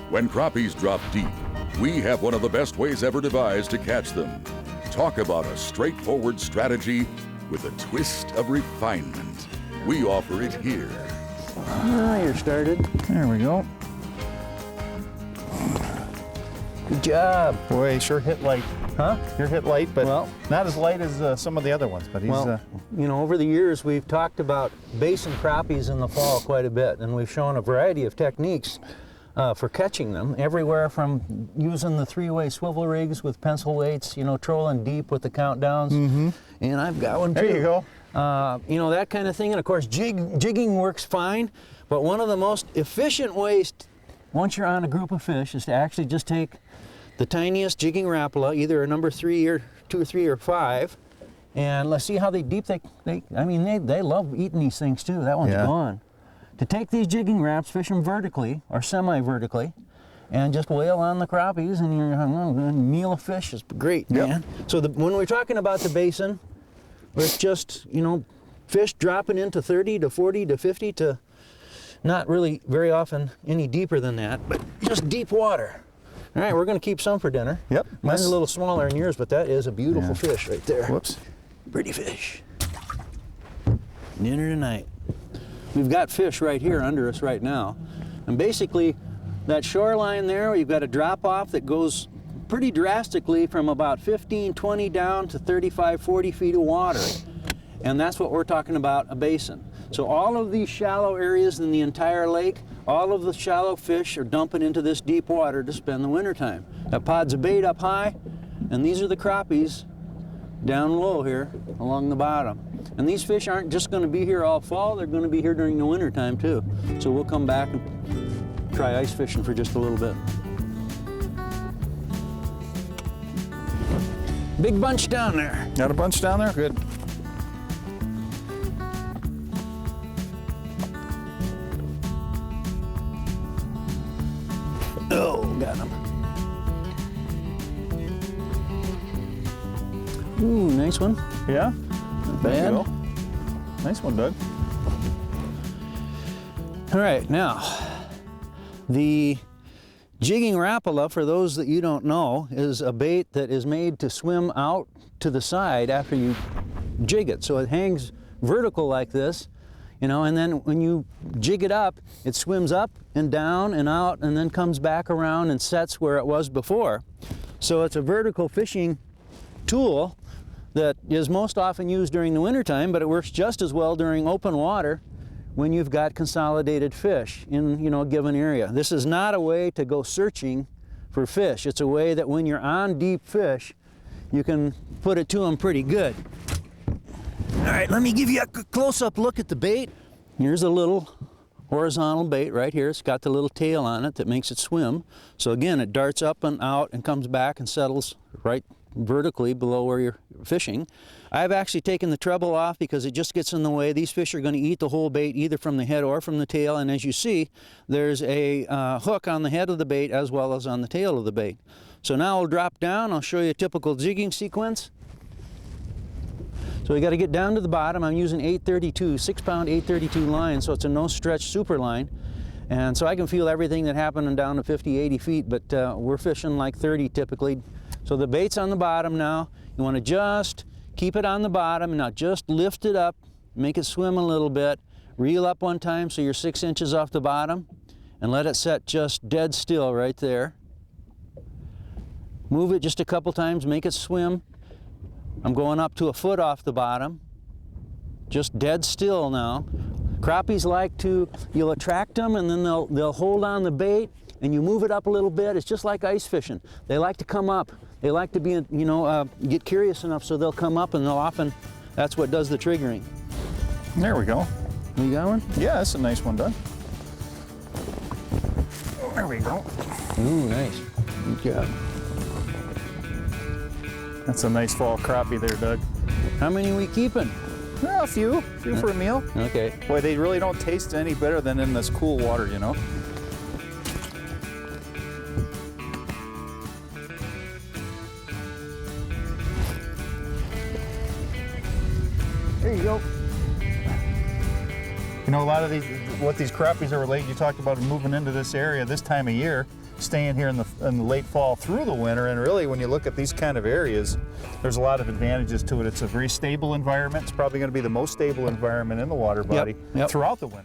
When crappies drop deep, we have one of the best ways ever devised to catch them. Talk about a straightforward strategy with a twist of refinement. We offer it here. You're started. There we go. Good job. Boy, he sure hit light. Huh? You're hit light, but Well, not as light as some of the other ones. But he's, well, you know, over the years we've talked about basin crappies in the fall quite a bit, and we've shown a variety of techniques for catching them, everywhere from using the three-way swivel rigs with pencil weights, you know, trolling deep with the countdowns. Mm-hmm. And I've got one too. There you go. You know, that kind of thing. And of course, jigging works fine, but one of the most efficient ways, once you're on a group of fish, is to actually just take the tiniest jigging rapala, either a number 3 or 2 or 3 or 5, and let's see how deep they love eating these things too. That one's gone. To take these jigging wraps, fish them vertically or semi-vertically, and just wail on the crappies, and your meal of fish is great, man. So when we're talking about the basin, it's just, you know, fish dropping into 30 to 40 to 50 to not really very often any deeper than that, but just deep water. All right, we're going to keep some for dinner. Yep. Mine's a little smaller than yours, but that is a beautiful Yeah. fish right there. Whoops. Pretty fish. Dinner tonight. We've got fish right here under us right now. And basically, that shoreline there, you've got a drop-off that goes pretty drastically from about 15, 20 down to 35, 40 feet of water. And that's what we're talking about, a basin. So all of these shallow areas in the entire lake, all of the shallow fish are dumping into this deep water to spend the wintertime. That pod's of bait up high, and these are the crappies down low here along the bottom. And these fish aren't just going to be here all fall, they're going to be here during the wintertime too. So we'll come back and try ice fishing for just a little bit. Big bunch down there. Got a bunch down there? Good. Oh, got him. Ooh, nice one. Yeah? Not There bad. you go. Nice one, Doug. All right, now, the jigging rapala, for those that you don't know, is a bait that is made to swim out to the side after you jig it. So it hangs vertical like this, you know, and then when you jig it up, it swims up and down and out and then comes back around and sets where it was before. So it's a vertical fishing tool that is most often used during the wintertime, but it works just as well during open water when you've got consolidated fish in, you know, a given area. This is not a way to go searching for fish. It's a way that when you're on deep fish, you can put it to them pretty good. All right, let me give you a close-up look at the bait. Here's a little horizontal bait right here. It's got the little tail on it that makes it swim. So again, it darts up and out and comes back and settles right vertically below where you're fishing. I've actually taken the treble off because it just gets in the way. These fish are going to eat the whole bait either from the head or from the tail, and as you see, there's a hook on the head of the bait as well as on the tail of the bait. So now I'll drop down. I'll show you a typical jigging sequence. So we got to get down to the bottom. I'm using 832, 6-pound 832 line, so it's a no-stretch super line. And so I can feel everything that happened down to 50, 80 feet, but we're fishing like 30 typically. So the bait's on the bottom now. You want to just keep it on the bottom and now just lift it up, make it swim a little bit, reel up one time so you're 6 inches off the bottom, and let it set just dead still right there. Move it just a couple times, make it swim. I'm going up to a foot off the bottom, just dead still now. Crappies like to, you'll attract them and then they'll hold on the bait and you move it up a little bit. It's just like ice fishing. They like to come up. They like to be, you know, get curious enough so they'll come up, and they'll often, that's what does the triggering. There we go. You got one? Yeah, that's a nice one, Doug. There we go. Ooh, nice. Good job. That's a nice fall crappie there, Doug. How many are we keeping? Well, a few for a meal. Okay. Boy, they really don't taste any better than in this cool water, you know. There you go. You know, a lot of these, what these crappies are related, you talked about moving into this area this time of year. staying here in the late fall through the winter. And really, when you look at these kind of areas, there's a lot of advantages to it. It's a very stable environment. It's probably going to be the most stable environment in the water body Yep. throughout the winter.